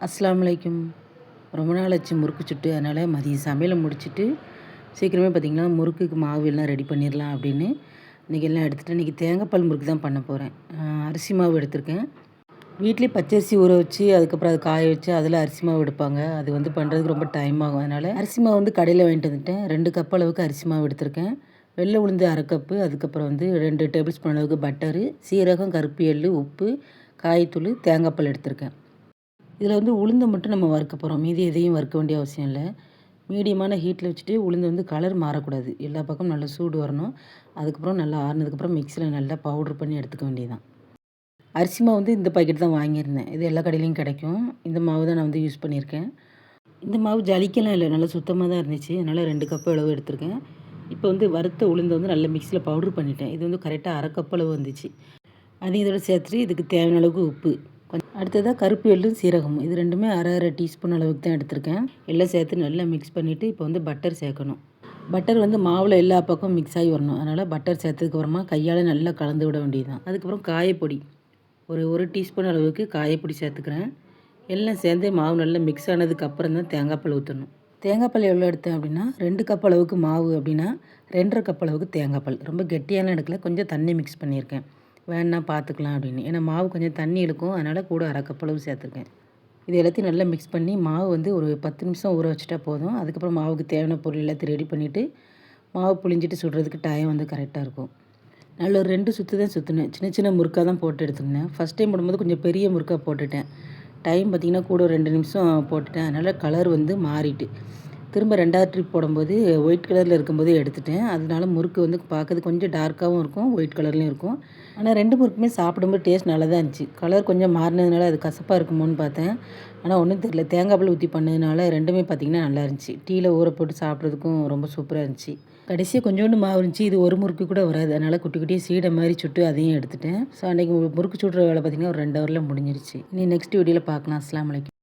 அஸ்ஸலாமு அலைக்கும். ரொம்ப நாள் ஆச்சு முறுக்கு சுட்டு. அதனால் மதியம் சமையலை முடிச்சுட்டு சீக்கிரமே பார்த்திங்கன்னா முறுக்குக்கு மாவு எல்லாம் ரெடி பண்ணிடலாம் அப்படின்னு இன்றைக்கி எல்லாம் எடுத்துகிட்டு இன்றைக்கி தேங்காய்பால் முறுக்கு தான் பண்ண போகிறேன். அரிசி மாவு எடுத்திருக்கேன். வீட்லேயே பச்சரிசி ஊற வச்சு அதுக்கப்புறம் அதை காய வச்சு அதில் அரிசி மாவு எடுப்பாங்க. அது வந்து பண்ணுறதுக்கு ரொம்ப டைம் ஆகும். அதனால் அரிசி மாவு வந்து கடையில் வாங்கிட்டு வந்துட்டேன். 2 கப் அளவுக்கு அரிசி மாவு எடுத்திருக்கேன். வெள்ளை உளுந்து 1/2 கப்பு, அதுக்கப்புறம் வந்து 2 டேபிள் ஸ்பூன் அளவுக்கு பட்டரு, சீரகம், கருப்பு எள்ளு, உப்பு, காய்த்தூள், தேங்காய்பால் எடுத்திருக்கேன். இதில் வந்து உளுந்தை மட்டும் நம்ம வறுக்க போகிறோம். மீதி எதையும் வறுக்க வேண்டிய அவசியம் இல்லை. மீடியமான ஹீட்டில் வச்சுட்டு உளுந்து வந்து கலர் மாறக்கூடாது. எல்லா பக்கமும் நல்லா சூடு வரணும். அதுக்கப்புறம் நல்லா ஆறுனதுக்கப்புறம் மிக்சியில் நல்லா பவுட்ரு பண்ணி எடுத்துக்க வேண்டியதுதான். அரிசி மாவு வந்து இந்த பாக்கெட் தான் வாங்கியிருந்தேன். இது எல்லா கடையிலையும் கிடைக்கும். இந்த மாவு தான் நான் வந்து யூஸ் பண்ணியிருக்கேன். இந்த மாவு ஜலிக்கலாம் இல்லை, நல்லா சுத்தமாக தான் இருந்துச்சு. அதனால் 2 கப் அளவு எடுத்திருக்கேன். இப்போ வந்து வறுத்த உளுந்தை வந்து நல்லா மிக்சியில் பவுட்ரு பண்ணிட்டேன். இது வந்து கரெக்டாக 1/2 கப் அளவு வந்துச்சு. அதையும் இதோட சேர்த்துட்டு இதுக்கு தேவையான அளவுக்கு உப்பு, அடுத்ததாக கருப்பு எள்ளும் சீரகமும், இது ரெண்டுமே 1/2 டீஸ்பூன் அளவுக்கு தான் எடுத்திருக்கேன். எல்லாம் சேர்த்து நல்லா மிக்ஸ் பண்ணிவிட்டு இப்போ வந்து பட்டர் சேர்க்கணும். பட்டர் வந்து மாவில் எல்லா பக்கமும் மிக்ஸ் ஆகி வரணும். அதனால் பட்டர் சேர்த்ததுக்கப்புறமா கையால் நல்லா கலந்து விட வேண்டியதுதான். அதுக்கப்புறம் காயப்பொடி ஒரு டீஸ்பூன் அளவுக்கு காயப்பொடி சேர்த்துக்கிறேன். எல்லாம் சேர்ந்து மாவு நல்லா மிக்ஸ் ஆனதுக்கப்புறம் தான் தேங்காய்பால் ஊற்றணும். தேங்காய்பால் எவ்வளோ எடுத்தேன் அப்படின்னா 2 கப் அளவுக்கு மாவு அப்படின்னா 2.5 கப் அளவுக்கு தேங்காய்பால். ரொம்ப கெட்டியான எடுக்கல, கொஞ்சம் தண்ணி மிக்ஸ் பண்ணியிருக்கேன். வேணா பார்த்துக்கலாம் அப்படின்னு. ஏன்னா மாவு கொஞ்சம் தண்ணி இழுக்கும், அதனால் கூட 1/2 கப் அளவு சேர்த்துருக்கேன். இது எல்லாத்தையும் நல்லா மிக்ஸ் பண்ணி மாவு வந்து ஒரு 10 நிமிஷம் ஊற வச்சுட்டா போதும். அதுக்கப்புறம் மாவுக்கு தேவையான பொருள் எல்லாத்தையும் ரெடி பண்ணிவிட்டு மாவு புழிஞ்சிட்டு சுடுறதுக்கு டைம் வந்து கரெக்டாக இருக்கும். நல்ல ஒரு 2 சுற்று தான் சுற்றினேன். சின்ன சின்ன முறுக்காக தான் போட்டு எடுத்துருந்தேன். ஃபஸ்ட் டைம் போடும்போது கொஞ்சம் பெரிய முறுக்காக போட்டுட்டேன். டைம் பார்த்திங்கன்னா கூட ஒரு 2 நிமிஷம் போட்டுட்டேன். அதனால் கலர் வந்து மாறிட்டு திரும்ப 2வது ட்ரிப் போடும்போது ஒயிட் கலரில் இருக்கும்போதே எடுத்துட்டேன். அதனால முறுக்கு வந்து பார்க்கறது கொஞ்சம் டார்க்காகவும் இருக்கும், ஒயிட் கலர்லேயும் இருக்கும். ஆனால் 2 முறுக்குமே சாப்பிடும்போது டேஸ்ட் நல்லா தான் இருந்துச்சு. கலர் கொஞ்சம் மாறினதுனால அது கசப்பாக இருக்குமோன்னு பார்த்தேன். ஆனால் ஒன்றும் தெரியல, தேங்காய்பால் ஊற்றி பண்ணதுனால ரெண்டுமே பார்த்திங்கன்னா நல்லா இருந்துச்சு. டீயில் ஊற போட்டு சாப்பிட்றதுக்கும் ரொம்ப சூப்பராக இருந்துச்சு. கடைசியாக கொஞ்சோண்டு மாவு இருந்துச்சு. இது ஒரு முறுக்கு கூட வராது. அதனால் குட்டி குட்டியாக சீடை மாதிரி சுட்டு அதையும் எடுத்துட்டேன். ஸோ அன்றைக்கி முறுக்கு சுடுற வேலை பார்த்திங்கன்னா ஒரு 2 ஹவரில் முடிஞ்சிருச்சு. இனி நெக்ஸ்ட் வீடியோவில் பார்க்கலாம். அஸ்ஸலாமு அலைக்கும்.